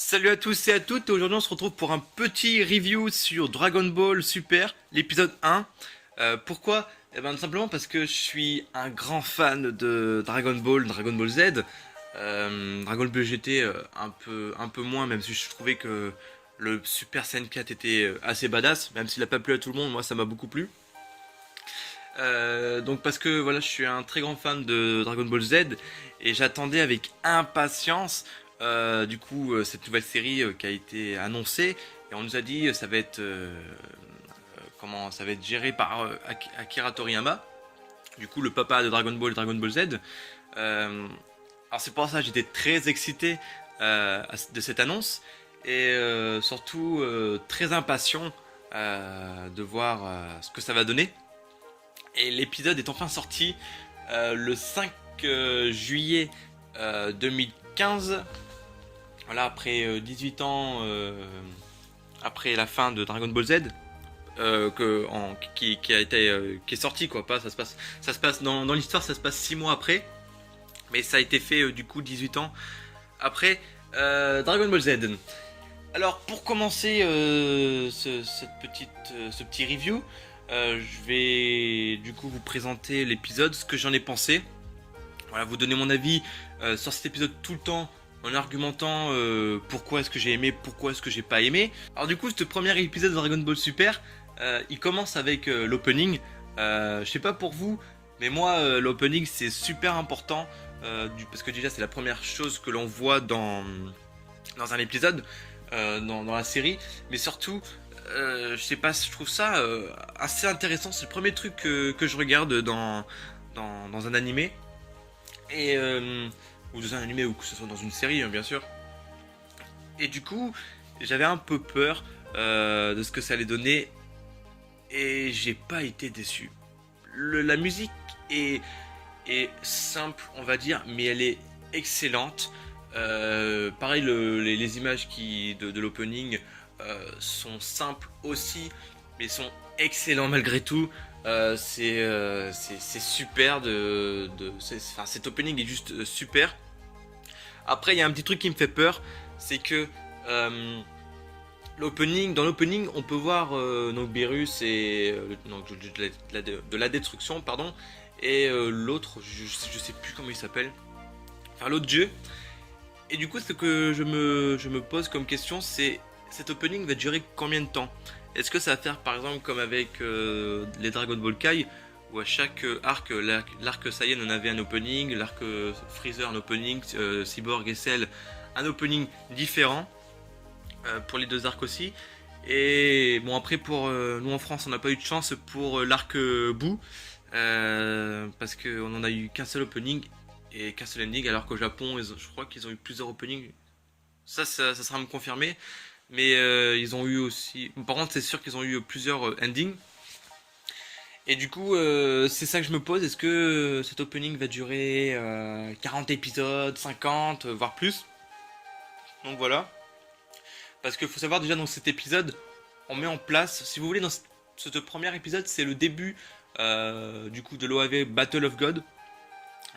Salut à tous et à toutes, aujourd'hui on se retrouve pour un petit review sur Dragon Ball Super, l'épisode 1. Pourquoi? Eh ben tout simplement parce que je suis un grand fan de Dragon Ball, Dragon Ball Z. Dragon Ball GT un peu moins, même si je trouvais que le Super Saiyan 4 était assez badass, même s'il a pas plu à tout le monde, moi ça m'a beaucoup plu. Donc parce que voilà, je suis un très grand fan de Dragon Ball Z et j'attendais avec impatience cette nouvelle série qui a été annoncée et on nous a dit ça va être comment ça va être géré par Akira Toriyama, du coup le papa de Dragon Ball et Dragon Ball Z. Alors c'est pour ça que j'étais très excité de cette annonce et surtout très impatient de voir ce que ça va donner. Et l'épisode est enfin sorti le 5 juillet 2015. Voilà, après 18 ans après la fin de Dragon Ball Z, qui est sorti quoi. Pas, ça se passe dans l'histoire, ça se passe 6 mois après, mais ça a été fait du coup 18 ans après Dragon Ball Z. Alors pour commencer ce petit review, je vais du coup vous présenter l'épisode, ce que j'en ai pensé. Voilà, vous donner mon avis sur cet épisode tout le temps en argumentant pourquoi est-ce que j'ai aimé, pourquoi est-ce que j'ai pas aimé. Alors du coup, ce premier épisode de Dragon Ball Super, il commence avec l'opening. Je sais pas pour vous, mais moi l'opening c'est super important parce que déjà c'est la première chose que l'on voit dans un épisode, dans la série, mais surtout je sais pas, je trouve ça assez intéressant. C'est le premier truc que je regarde dans un animé et ou dans un animé ou que ce soit dans une série, hein, bien sûr. Et du coup, j'avais un peu peur de ce que ça allait donner et j'ai pas été déçu. La musique est simple, on va dire, mais elle est excellente. Pareil, les images de l'opening sont simples aussi, mais sont excellents malgré tout. C'est super cet opening est juste super. Après, il y a un petit truc qui me fait peur, c'est que dans l'opening, on peut voir donc Beerus et donc, de la destruction, pardon, et l'autre, je sais plus comment il s'appelle, enfin l'autre dieu. Et du coup, ce que je me pose comme question, c'est cet opening va durer combien de temps? Est-ce que ça va faire par exemple comme avec les Dragon Ball Kai, où à chaque arc, l'arc Saiyan on avait un opening, l'arc Freezer un opening, Cyborg et Cell un opening différent pour les deux arcs aussi. Et bon, après pour nous en France on n'a pas eu de chance pour l'arc Boo parce qu'on en a eu qu'un seul opening et qu'un seul ending, alors qu'au Japon je crois qu'ils ont eu plusieurs openings. Ça sera à me confirmer. Mais ils ont eu aussi... Par contre, c'est sûr qu'ils ont eu plusieurs endings. Et du coup, c'est ça que je me pose. Est-ce que cet opening va durer 40 épisodes, 50, voire plus? Donc voilà. Parce qu'il faut savoir déjà dans cet épisode, on met en place... Si vous voulez, dans ce premier épisode, c'est le début du coup de l'OAV Battle of God.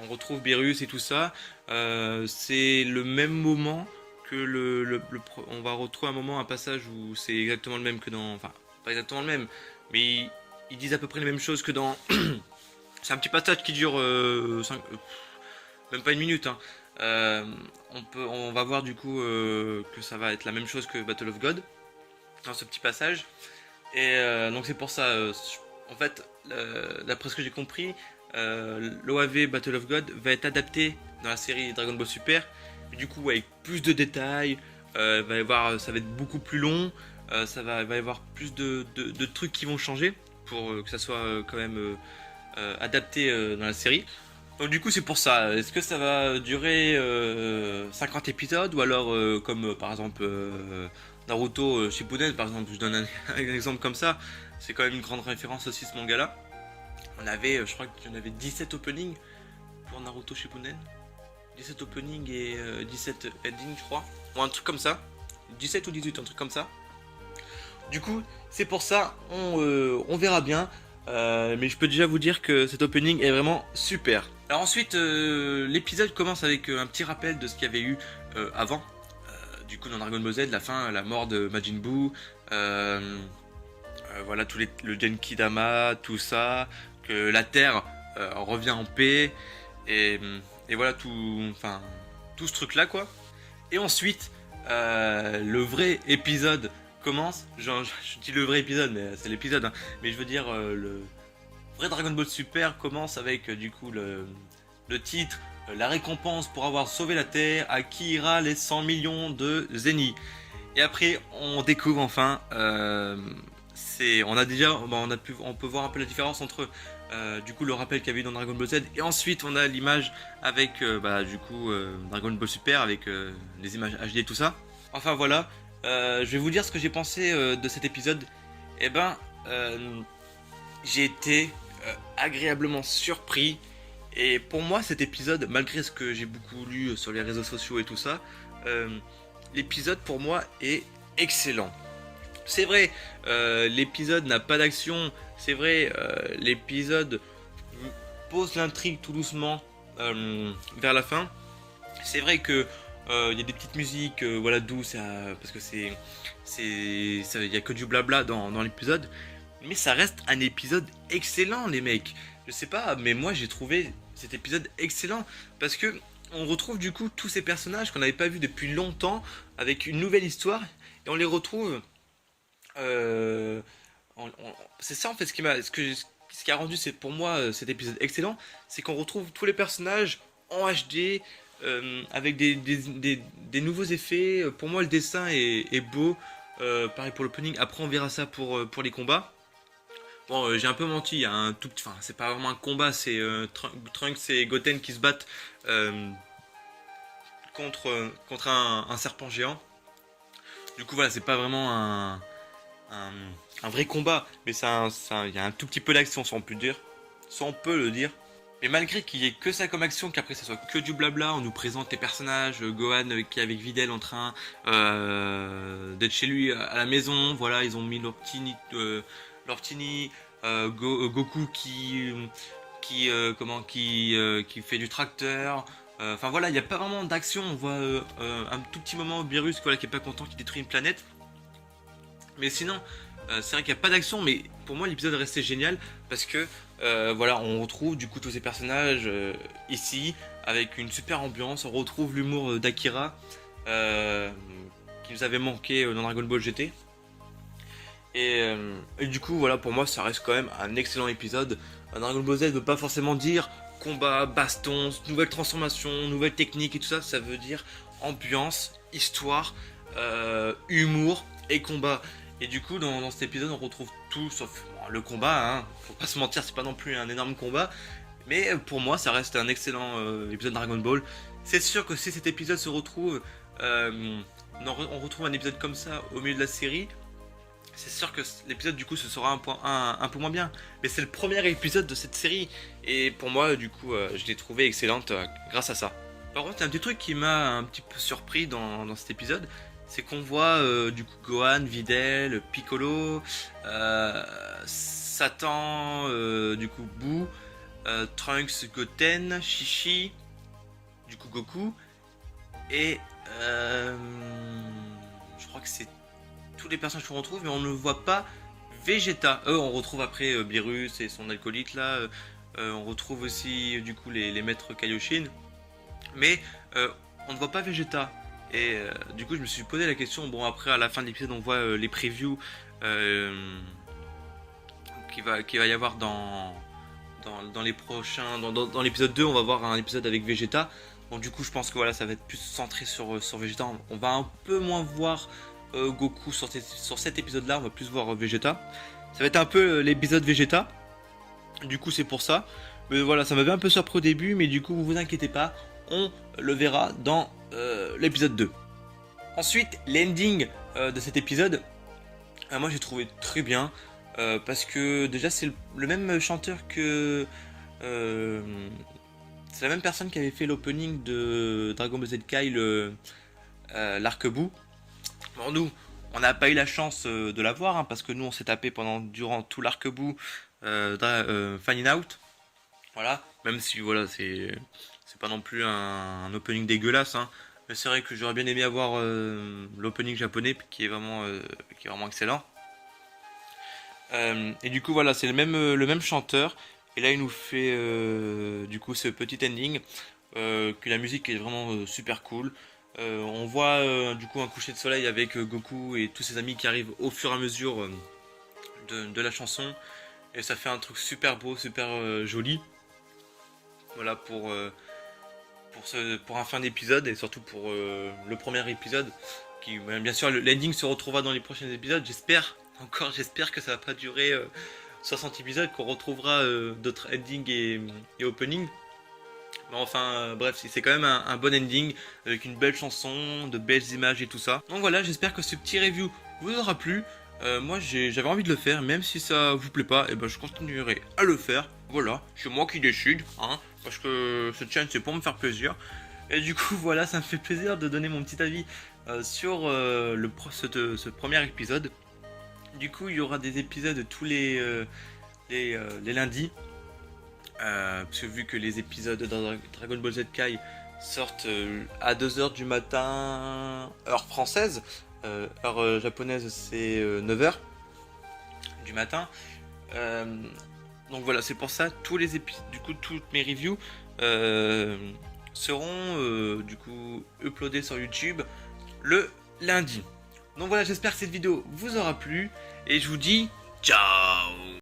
On retrouve Beerus et tout ça. C'est le même moment que on va retrouver un passage où c'est exactement le même que dans... Enfin, pas exactement le même, mais ils disent à peu près les mêmes choses que dans... C'est un petit passage qui dure même pas une minute. Hein. On va voir du coup que ça va être la même chose que Battle of God dans ce petit passage. Et donc c'est pour ça, en fait, d'après ce que j'ai compris, l'OAV Battle of God va être adapté dans la série Dragon Ball Super. Et du coup, avec plus de détails, ça va être beaucoup plus long. Il va y avoir plus de trucs qui vont changer pour que ça soit quand même adapté dans la série. Donc du coup c'est pour ça. Est-ce que ça va durer 50 épisodes ou alors comme par exemple Naruto Shippuden par exemple, je donne un exemple comme ça. C'est quand même une grande référence aussi ce manga là. On avait, je crois qu'il y en avait 17 openings pour Naruto Shippuden. 17 openings et 17 endings je crois. Ou un truc comme ça. 17 ou 18, un truc comme ça. Du coup, c'est pour ça, on verra bien. Mais je peux déjà vous dire que cet opening est vraiment super. Alors ensuite, l'épisode commence avec un petit rappel de ce qu'il y avait eu avant. du coup dans Dragon Ball Z, la fin, la mort de Majin Buu, voilà le Genki Dama, tout ça, que la Terre revient en paix, et, et voilà tout ce truc là quoi. Et ensuite, le vrai épisode commence. Je dis le vrai épisode, mais c'est l'épisode, hein. Mais je veux dire, le vrai Dragon Ball Super commence avec du coup le titre, la récompense pour avoir sauvé la Terre, à qui ira les 100 millions de Zeni. Et après, on découvre enfin, on a déjà, on peut voir un peu la différence entre du coup le rappel qu'il y avait eu dans Dragon Ball Z, et ensuite on a l'image avec du coup Dragon Ball Super avec les images HD et tout ça. Enfin voilà, je vais vous dire ce que j'ai pensé de cet épisode. Et j'ai été agréablement surpris. Et pour moi, cet épisode, malgré ce que j'ai beaucoup lu sur les réseaux sociaux et tout ça, l'épisode pour moi est excellent. C'est vrai, l'épisode n'a pas d'action. C'est vrai, l'épisode pose l'intrigue tout doucement vers la fin. C'est vrai que il y a des petites musiques, voilà, douces, parce que il y a que du blabla dans l'épisode. Mais ça reste un épisode excellent, les mecs. Je sais pas, mais moi j'ai trouvé cet épisode excellent parce que on retrouve du coup tous ces personnages qu'on n'avait pas vus depuis longtemps avec une nouvelle histoire, et on les retrouve. euh, c'est ça en fait ce qui a rendu pour moi cet épisode excellent, c'est qu'on retrouve tous les personnages en HD, avec des nouveaux effets. Pour moi le dessin est beau. Pareil pour l'opening. Après on verra ça pour les combats. Bon, j'ai un peu menti, il y a un tout petit. Enfin, c'est pas vraiment un combat, c'est Trunks et Goten qui se battent contre un serpent géant. Du coup, voilà, c'est pas vraiment un, un vrai combat, mais il y a un tout petit peu d'action, si on peut dire. Si on peut le dire. Mais malgré qu'il y ait que ça comme action, qu'après ça soit que du blabla, on nous présente les personnages, Gohan qui est avec Videl en train d'être chez lui à la maison, voilà, ils ont mis leur petit nid, Goku qui fait du tracteur. Enfin voilà, il n'y a pas vraiment d'action, on voit un tout petit moment Beerus voilà, qui est pas content, qui détruit une planète. Mais sinon, c'est vrai qu'il n'y a pas d'action, mais pour moi l'épisode restait génial parce que voilà, on retrouve du coup tous ces personnages ici avec une super ambiance. On retrouve l'humour d'Akira qui nous avait manqué dans Dragon Ball GT. Et du coup, voilà, pour moi, ça reste quand même un excellent épisode. Dragon Ball Z ne veut pas forcément dire combat, baston, nouvelle transformation, nouvelle technique et tout ça. Ça veut dire ambiance, histoire, humour et combat. Et du coup, dans cet épisode, on retrouve tout sauf le combat. Hein. Faut pas se mentir, c'est pas non plus un énorme combat. Mais pour moi, ça reste un excellent épisode Dragon Ball. C'est sûr que si cet épisode se retrouve, on retrouve un épisode comme ça au milieu de la série, c'est sûr que l'épisode du coup ce sera un peu moins bien. Mais c'est le premier épisode de cette série. Et pour moi, du coup, je l'ai trouvé excellente grâce à ça. Par contre, il y a un petit truc qui m'a un petit peu surpris dans cet épisode. C'est qu'on voit du coup Gohan, Videl, Piccolo, Satan, du coup Boo, Trunks, Goten, Shishi, du coup Goku. Et je crois que c'est tous les personnages qu'on retrouve, mais on ne voit pas Vegeta. On retrouve après Beerus et son alcoolique là. On retrouve aussi du coup les maîtres Kaioshin. Mais on ne voit pas Vegeta. Et du coup, je me suis posé la question. Bon, après, à la fin de l'épisode, on voit les previews qu'il va y avoir dans les prochains. Dans l'épisode 2, on va voir un épisode avec Vegeta. Bon, du coup, je pense que voilà, ça va être plus centré sur Vegeta. On va un peu moins voir Goku sur cet épisode-là. On va plus voir Vegeta. Ça va être un peu l'épisode Vegeta. Du coup, c'est pour ça. Mais voilà, ça m'avait un peu surpris au début. Mais du coup, vous inquiétez pas. On le verra dans l'épisode 2. Ensuite, l'ending de cet épisode, moi j'ai trouvé très bien. Parce que déjà, c'est le même chanteur que. C'est la même personne qui avait fait l'opening de Dragon Ball Z Kai, l'arc-bout. Bon, nous, on n'a pas eu la chance de la voir, hein, parce que nous, on s'est tapé durant tout l'arc-bout Finding Out. Voilà, même si voilà, c'est pas non plus un opening dégueulasse, hein. Mais c'est vrai que j'aurais bien aimé avoir l'opening japonais qui est vraiment excellent. Et du coup voilà, c'est le même chanteur. Et là il nous fait du coup ce petit ending. Que la musique est vraiment super cool. On voit du coup un coucher de soleil avec Goku et tous ses amis qui arrivent au fur et à mesure de la chanson. Et ça fait un truc super beau, super joli. Voilà pour un fin d'épisode et surtout pour le premier épisode. Qui, bien sûr, l'ending se retrouvera dans les prochains épisodes. J'espère que ça va pas durer 60 épisodes, qu'on retrouvera d'autres endings et openings. Mais enfin, bref, c'est quand même un bon ending avec une belle chanson, de belles images et tout ça. Donc voilà, j'espère que ce petit review vous aura plu. Moi, j'avais envie de le faire, même si ça vous plaît pas, et ben je continuerai à le faire. Voilà, c'est moi qui décide, hein, parce que cette chaîne c'est pour me faire plaisir. Et du coup, voilà, ça me fait plaisir de donner mon petit avis sur ce premier épisode. Du coup, il y aura des épisodes tous les lundis. Parce que vu que les épisodes de Dragon Ball Z Kai sortent à 2h du matin, heure française, heure japonaise c'est 9h du matin. Euh, donc voilà, c'est pour ça, du coup, toutes mes reviews seront du coup uploadées sur YouTube le lundi. Donc voilà, j'espère que cette vidéo vous aura plu et je vous dis ciao.